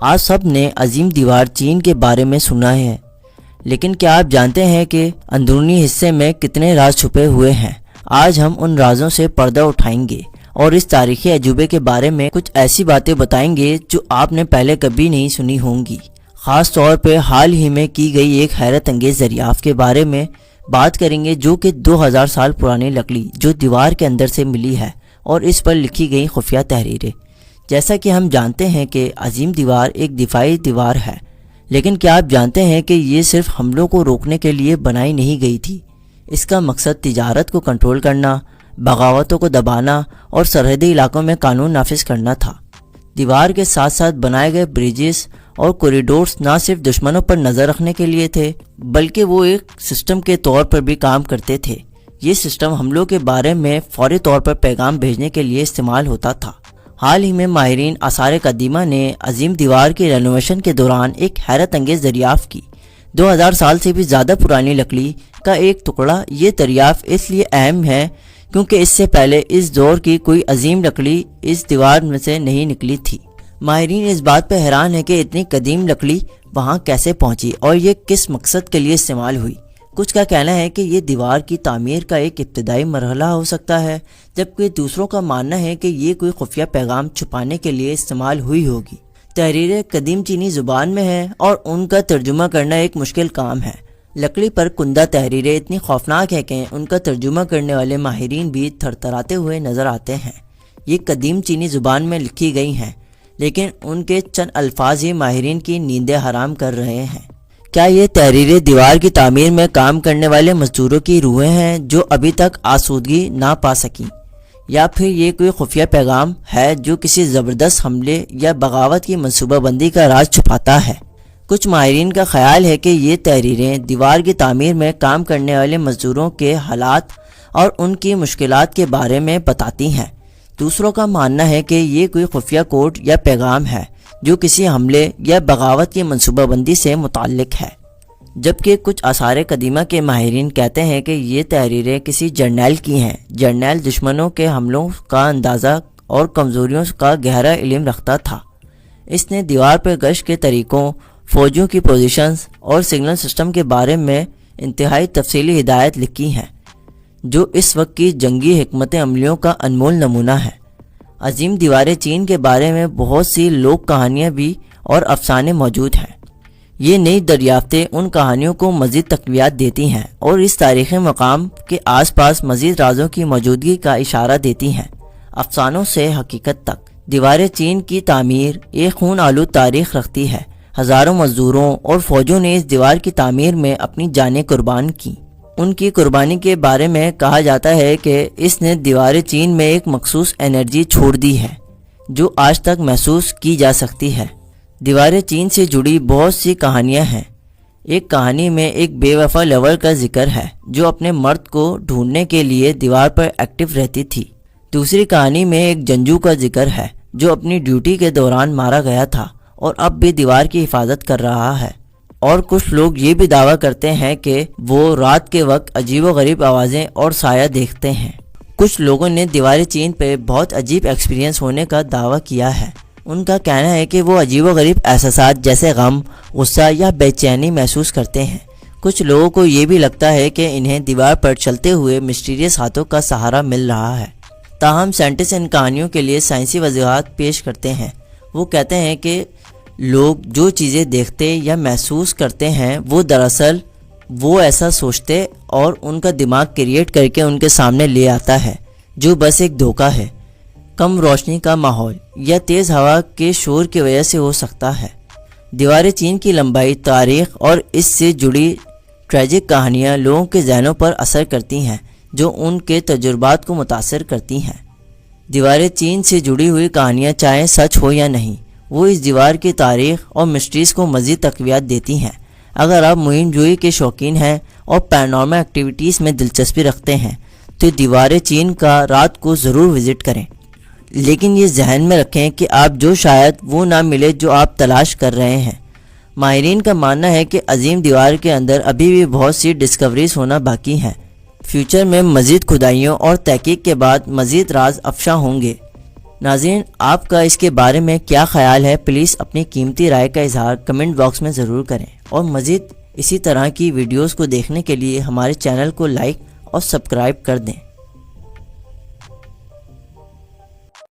آپ سب نے عظیم دیوار چین کے بارے میں سنا ہے، لیکن کیا آپ جانتے ہیں کہ اندرونی حصے میں کتنے راز چھپے ہوئے ہیں؟ آج ہم ان رازوں سے پردہ اٹھائیں گے اور اس تاریخی عجوبے کے بارے میں کچھ ایسی باتیں بتائیں گے جو آپ نے پہلے کبھی نہیں سنی ہوں گی۔ خاص طور پہ حال ہی میں کی گئی ایک حیرت انگیز دریافت کے بارے میں بات کریں گے، جو کہ 2000 سال پرانی لکڑی جو دیوار کے اندر سے ملی ہے اور اس پر لکھی گئی خفیہ تحریریں۔ جیسا کہ ہم جانتے ہیں کہ عظیم دیوار ایک دفاعی دیوار ہے، لیکن کیا آپ جانتے ہیں کہ یہ صرف حملوں کو روکنے کے لیے بنائی نہیں گئی تھی؟ اس کا مقصد تجارت کو کنٹرول کرنا، بغاوتوں کو دبانا اور سرحدی علاقوں میں قانون نافذ کرنا تھا۔ دیوار کے ساتھ ساتھ بنائے گئے بریجز اور کوریڈورز نہ صرف دشمنوں پر نظر رکھنے کے لیے تھے، بلکہ وہ ایک سسٹم کے طور پر بھی کام کرتے تھے۔ یہ سسٹم حملوں کے بارے میں فوری طور پر پیغام بھیجنے کے لیے استعمال ہوتا تھا۔ حال ہی میں ماہرین آثار قدیمہ نے عظیم دیوار کی رینوویشن کے دوران ایک حیرت انگیز دریافت کی۔ 2000 سال سے بھی زیادہ پرانی لکڑی کا ایک ٹکڑا۔ یہ دریافت اس لیے اہم ہے کیونکہ اس سے پہلے اس دور کی کوئی عظیم لکڑی اس دیوار میں سے نہیں نکلی تھی۔ ماہرین اس بات پہ حیران ہے کہ اتنی قدیم لکڑی وہاں کیسے پہنچی اور یہ کس مقصد کے لیے استعمال ہوئی۔ کچھ کا کہنا ہے کہ یہ دیوار کی تعمیر کا ایک ابتدائی مرحلہ ہو سکتا ہے، جبکہ دوسروں کا ماننا ہے کہ یہ کوئی خفیہ پیغام چھپانے کے لیے استعمال ہوئی ہوگی۔ تحریریں قدیم چینی زبان میں ہیں اور ان کا ترجمہ کرنا ایک مشکل کام ہے۔ لکڑی پر کندہ تحریریں اتنی خوفناک ہیں کہ ان کا ترجمہ کرنے والے ماہرین بھی تھرتھراتے ہوئے نظر آتے ہیں۔ یہ قدیم چینی زبان میں لکھی گئی ہیں، لیکن ان کے چند الفاظ ہی ماہرین کی نیندیں حرام کر رہے ہیں۔ کیا یہ تحریریں دیوار کی تعمیر میں کام کرنے والے مزدوروں کی روحیں ہیں جو ابھی تک آسودگی نہ پا سکیں، یا پھر یہ کوئی خفیہ پیغام ہے جو کسی زبردست حملے یا بغاوت کی منصوبہ بندی کا راز چھپاتا ہے؟ کچھ ماہرین کا خیال ہے کہ یہ تحریریں دیوار کی تعمیر میں کام کرنے والے مزدوروں کے حالات اور ان کی مشکلات کے بارے میں بتاتی ہیں۔ دوسروں کا ماننا ہے کہ یہ کوئی خفیہ کوڈ یا پیغام ہے جو کسی حملے یا بغاوت کی منصوبہ بندی سے متعلق ہے، جبکہ کچھ آثار قدیمہ کے ماہرین کہتے ہیں کہ یہ تحریریں کسی جرنیل کی ہیں۔ جرنیل دشمنوں کے حملوں کا اندازہ اور کمزوریوں کا گہرا علم رکھتا تھا۔ اس نے دیوار پر گشت کے طریقوں، فوجیوں کی پوزیشنز اور سگنل سسٹم کے بارے میں انتہائی تفصیلی ہدایت لکھی ہیں، جو اس وقت کی جنگی حکمت عملیوں کا انمول نمونہ ہے۔ عظیم دیوار چین کے بارے میں بہت سی لوک کہانیاں بھی اور افسانے موجود ہیں۔ یہ نئی دریافتیں ان کہانیوں کو مزید تقویت دیتی ہیں اور اس تاریخی مقام کے آس پاس مزید رازوں کی موجودگی کا اشارہ دیتی ہیں۔ افسانوں سے حقیقت تک دیوار چین کی تعمیر ایک خون آلود تاریخ رکھتی ہے۔ ہزاروں مزدوروں اور فوجوں نے اس دیوار کی تعمیر میں اپنی جانیں قربان کی۔ ان کی قربانی کے بارے میں کہا جاتا ہے کہ اس نے دیوار چین میں ایک مخصوص انرجی چھوڑ دی ہے جو آج تک محسوس کی جا سکتی ہے۔ دیوار چین سے جڑی بہت سی کہانیاں ہیں۔ ایک کہانی میں ایک بے وفا لور کا ذکر ہے جو اپنے مرد کو ڈھونڈنے کے لیے دیوار پر ایکٹیو رہتی تھی۔ دوسری کہانی میں ایک جنگجو کا ذکر ہے جو اپنی ڈیوٹی کے دوران مارا گیا تھا اور اب بھی دیوار کی حفاظت کر رہا ہے۔ اور کچھ لوگ یہ بھی دعویٰ کرتے ہیں کہ وہ رات کے وقت عجیب و غریب آوازیں اور سایہ دیکھتے ہیں۔ کچھ لوگوں نے دیوار چین پہ بہت عجیب ایکسپیرینس ہونے کا دعویٰ کیا ہے۔ ان کا کہنا ہے کہ وہ عجیب و غریب احساسات جیسے غم، غصہ یا بے چینی محسوس کرتے ہیں۔ کچھ لوگوں کو یہ بھی لگتا ہے کہ انہیں دیوار پر چلتے ہوئے مسٹیریس ہاتھوں کا سہارا مل رہا ہے۔ تاہم سائنٹسٹ ان کہانیوں کے لیے سائنسی وضاحت پیش کرتے ہیں۔ وہ کہتے ہیں کہ لوگ جو چیزیں دیکھتے یا محسوس کرتے ہیں وہ دراصل وہ ایسا سوچتے اور ان کا دماغ کریٹ کر کے ان کے سامنے لے آتا ہے، جو بس ایک دھوکہ ہے۔ کم روشنی کا ماحول یا تیز ہوا کے شور کی وجہ سے ہو سکتا ہے۔ دیوار چین کی لمبائی، تاریخ اور اس سے جڑی ٹریجک کہانیاں لوگوں کے ذہنوں پر اثر کرتی ہیں، جو ان کے تجربات کو متاثر کرتی ہیں۔ دیوار چین سے جڑی ہوئی کہانیاں چاہے سچ ہو یا نہیں، وہ اس دیوار کی تاریخ اور مسٹریز کو مزید تقویت دیتی ہیں۔ اگر آپ مہم جوئی کے شوقین ہیں اور پیرانارمل ایکٹیویٹیز میں دلچسپی رکھتے ہیں تو دیوار چین کا رات کو ضرور وزٹ کریں، لیکن یہ ذہن میں رکھیں کہ آپ جو شاید وہ نہ ملے جو آپ تلاش کر رہے ہیں۔ ماہرین کا ماننا ہے کہ عظیم دیوار کے اندر ابھی بھی بہت سی ڈسکوریز ہونا باقی ہیں۔ فیوچر میں مزید کھدائیوں اور تحقیق کے بعد مزید راز افشا ہوں گے۔ ناظرین، آپ کا اس کے بارے میں کیا خیال ہے؟ پلیز اپنی قیمتی رائے کا اظہار کمنٹ باکس میں ضرور کریں، اور مزید اسی طرح کی ویڈیوز کو دیکھنے کے لیے ہمارے چینل کو لائک اور سبسکرائب کر دیں۔